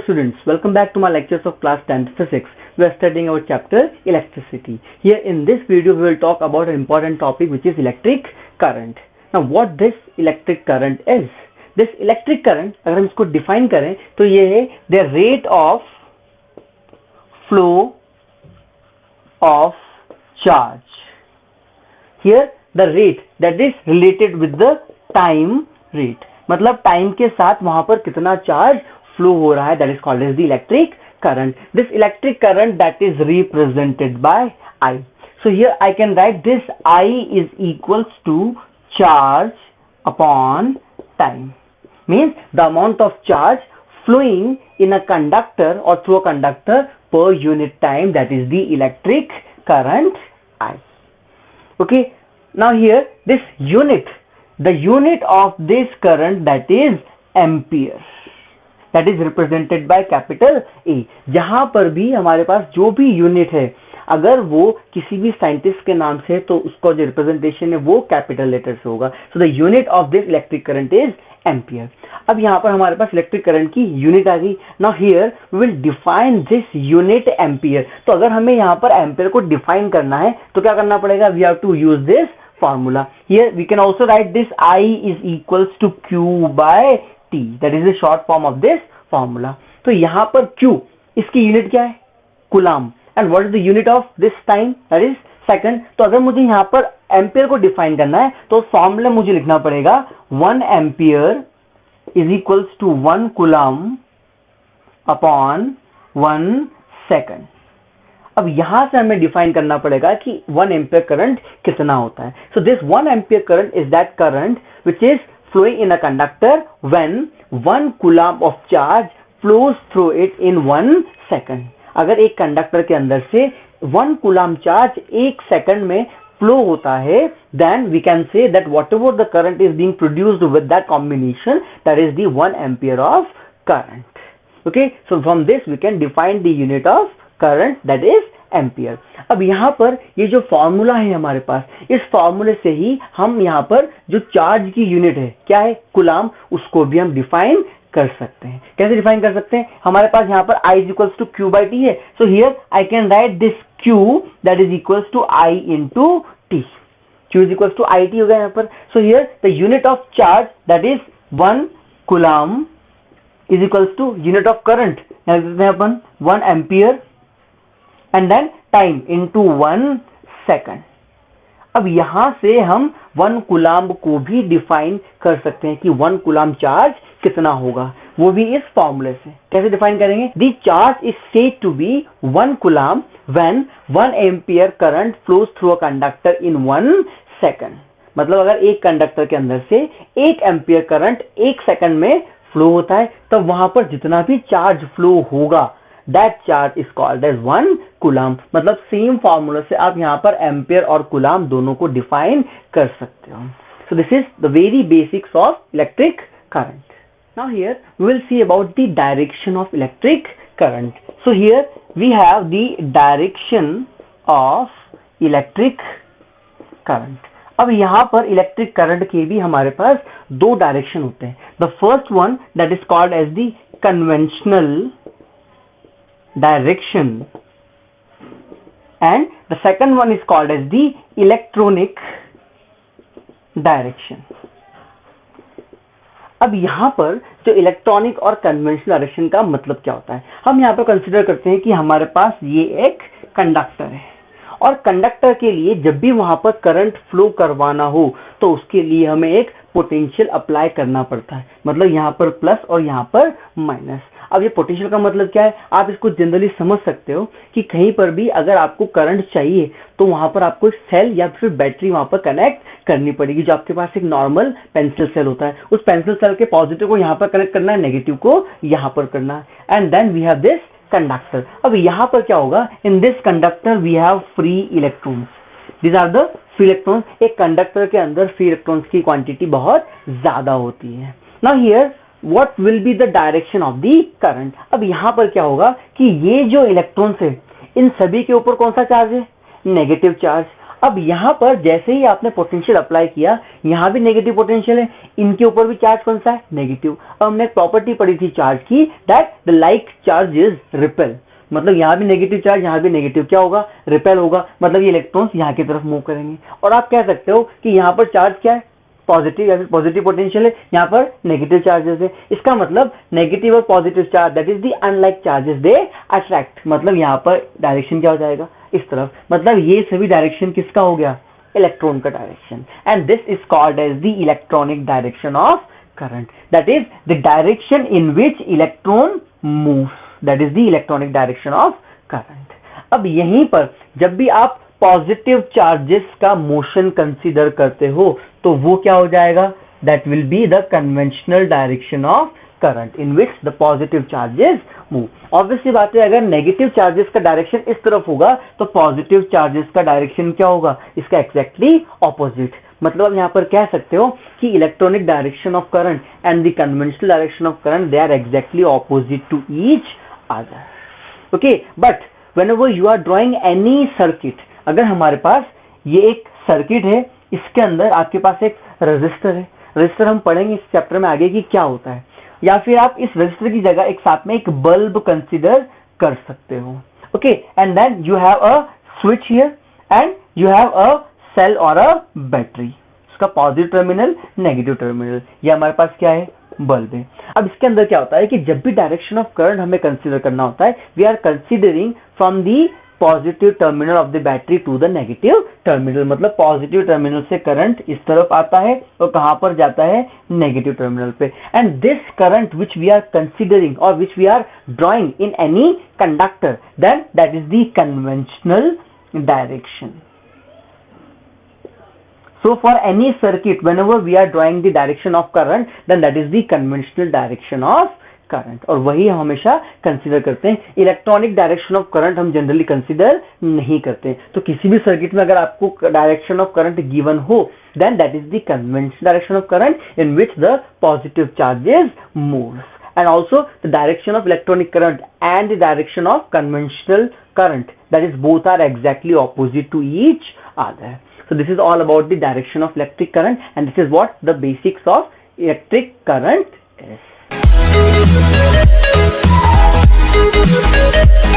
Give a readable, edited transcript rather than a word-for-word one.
students, welcome back to my lectures of class 10th physics. We are studying our chapter electricity. Here in this video we will talk about an important topic which is electric current. Now what this electric current is? This electric current अगर हम इसको define करें तो ये है the rate of flow of charge. Here the rate that is related with the time rate. मतलब time के साथ वहां पर कितना चार्ज फ्लो हो रहा है, that is called as the electric current. This electric current that is represented by I. So here I can write this I is equals to charge upon time. Means the amount of charge flowing in a conductor or through a conductor per unit time, that is the electric current I. Okay, now here this unit, the unit of this current that is ampere, that is represented by capital A. जहां पर भी हमारे पास जो भी unit है अगर वो किसी भी साइंटिस्ट के नाम से है तो उसका जो रिप्रेजेंटेशन है वो कैपिटल लेटर से होगा. So the unit of this electric current is ampere. अब यहां पर हमारे पास इलेक्ट्रिक करंट की यूनिट आ गई. Now here we will define this unit ampere. तो अगर हमें यहां पर एम्पियर को डिफाइन करना है तो क्या करना पड़ेगा? We have to use this formula. Here we can also write this I is equals to Q by T. That is the short form of this formula. तो यहाँ पर Q इसकी यूनिट क्या है? Coulomb. And what is the unit of this time? That is second. तो अगर मुझे यहाँ पर एम्पियर को डिफाइन करना है तो फॉर्मूला मुझे लिखना पड़ेगा 1 ampere is equals to 1 coulomb upon 1 second. अब यहां से हमें डिफाइन करना पड़ेगा कि 1 एम्पियर करंट कितना होता है. So this 1 ampere current is that current which is flowing in a conductor when 1 coulomb of charge flows through it in 1 second. अगर एक कंडक्टर के अंदर से 1 कूलम चार्ज 1 सेकंड में फ्लो होता है, then we can say that whatever the current is being produced with that combination, that is the 1 ampere of current. Okay, so from this we can define the unit of current that is ampere. अब यहां पर ये जो formula है हमारे पास, इस फॉर्मूले से ही हम यहां पर जो चार्ज की यूनिट है क्या है? कूलम, उसको भी हम डिफाइन कर सकते हैं. कैसे डिफाइन कर सकते हैं? हमारे पास यहां पर I is equals to Q by T है. So here I can write this Q that is equals to I into T. Q is equals to IT हो गया यहां पर. So here the unit of charge that is 1 coulomb is equals to unit of current upon 1 ampere and then time into 1 second. अब यहां से हम 1 coulomb को भी डिफाइन कर सकते हैं कि 1 कूलम चार्ज कितना होगा, वो भी इस फॉर्मूले से. कैसे डिफाइन करेंगे? The charge is said to be 1 coulomb when 1 ampere current flows through a conductor in 1 second. मतलब अगर एक कंडक्टर के अंदर से 1 एम्पियर करंट 1 सेकंड में फ्लो होता है तब वहां पर जितना भी चार्ज फ्लो होगा that charge is called as 1 coulomb. मतलब सेम फॉर्मूला से आप यहां पर एम्पियर और कूलम दोनों को डिफाइन कर सकते हो. So this is the very basics of electric current. Now here we will see about the direction of electric current. So here we have the direction of electric current. अब यहां पर electric current के भी हमारे पास 2 direction होते हैं. The first one that is called as the conventional direction and the second one is called as the electronic direction. अब यहां पर जो इलेक्ट्रॉनिक और कन्वेंशनल डायरेक्शन का मतलब क्या होता है? हम यहां पर कंसीडर करते हैं कि हमारे पास ये एक कंडक्टर है और कंडक्टर के लिए जब भी वहां पर करंट फ्लो करवाना हो तो उसके लिए हमें एक पोटेंशियल अप्लाई करना पड़ता है. मतलब यहां पर प्लस और यहां पर माइनस. अब ये पोटेंशियल का मतलब क्या है? आप इसको जनरली समझ सकते हो कि कहीं पर भी अगर आपको करंट चाहिए तो वहां पर आपको एक सेल या फिर बैटरी वहां पर कनेक्ट करनी पड़ेगी. जो आपके पास एक नॉर्मल पेंसिल सेल होता है, उस पेंसिल सेल के पॉजिटिव को यहां पर कनेक्ट करना है, नेगेटिव को यहां पर करना है, and then we have this conductor. अब यहां पर क्या होगा? In this conductor we have free electrons. These are the free electrons. एक कंडक्टर के अंदर फ्री इलेक्ट्रॉन्स की क्वांटिटी बहुत ज्यादा होती है. Now here what will be the direction of the current? अब यहां पर क्या होगा कि ये जो इलेक्ट्रॉन्स है इन सभी के ऊपर कौन सा चार्ज है? Negative charge. अब यहाँ पर जैसे ही आपने पोटेंशियल अप्लाई किया, यहाँ भी नेगेटिव पोटेंशियल है, इनके ऊपर भी चार्ज कौन सा है? नेगेटिव। अब हमने एक प्रॉपर्टी पढ़ी थी चार्ज की, that the like charge is repel. मतलब यहाँ भी नेगेटिव चार्ज, यहाँ भी नेगेटिव, क्या होगा? रिपेल होगा। मतलब ये इलेक्ट्रॉन्स यहाँ की तरफ मूव करेंगे। और आप कह सकते हो कि यहाँ पर चार्ज क्या है? पॉजिटिव, या फिर पॉजिटिव पोटेंशियल है, यहाँ पर नेगेटिव चार्जेस है। इसका मतलब नेगेटिव और positive charge, that is the unlike charges, they attract. मतलब यहाँ पर डायरेक्शन क्या हो जाएगा? इस तरफ। मतलब ये सभी डायरेक्शन किसका हो गया? इलेक्ट्रॉन का direction. And this is called as the electronic direction of current, that is the direction in which electron moves, that is the electronic direction of current. अब यहीं पर जब भी आप पॉजिटिव चार्जेस का मोशन कंसीडर करते हो तो वो क्या हो जाएगा? That will be the conventional direction of current in which the positive charges move. Obviously बात है, अगर नेगेटिव चार्जेस का डायरेक्शन इस तरफ होगा तो पॉजिटिव चार्जेस का डायरेक्शन क्या होगा? इसका एग्जैक्टली ऑपोजिट। मतलब यहाँ पर कह सकते हो कि electronic direction of current and the conventional direction of current, they are exactly opposite to each other. Okay, but whenever you are drawing any circuit, अगर हमारे पास ये एक सर्किट है, इसके अंदर आपके पास एक रेजिस्टर है। रेजिस्टर हम पढ़ेंगे इस चैप्टर में आगे कि क्या होता है। या फिर आप इस रेजिस्टर की जगह एक साथ में एक बल्ब कंसीडर कर सकते हो। Okay, and then you have a switch here and you have a cell और अ बैटरी। इसका पॉजिटिव टर्मिनल, नेगेटिव टर्मिनल, ये हमारे पास क्या है? बल्ब है। अब इसके अंदर क्या होता है कि जब भी डायरेक्शन ऑफ करंट हमें कंसीडर करना होता है, we are considering from the positive terminal of the battery to the negative terminal. मतलब पॉजिटिव टर्मिनल से करंट इस तरफ आता है और कहां पर जाता है? नेगेटिव टर्मिनल पे। And this current which we are considering और which we are drawing in any conductor, then that is the conventional direction. So for any circuit, whenever we are drawing the direction of current, then that is the conventional direction of current. और वही हम हमेशा consider करते हैं। Electronic direction of current हम generally consider नहीं करते। तो किसी भी सर्किट में अगर आपको डायरेक्शन ऑफ करंट गिवन हो, then that is the conventional direction of current in which the positive charges moves. And also the direction of electronic current and the direction of conventional current, that is both are exactly opposite to each other. So this is all about the direction of electric current, and this is what the basics of electric current is.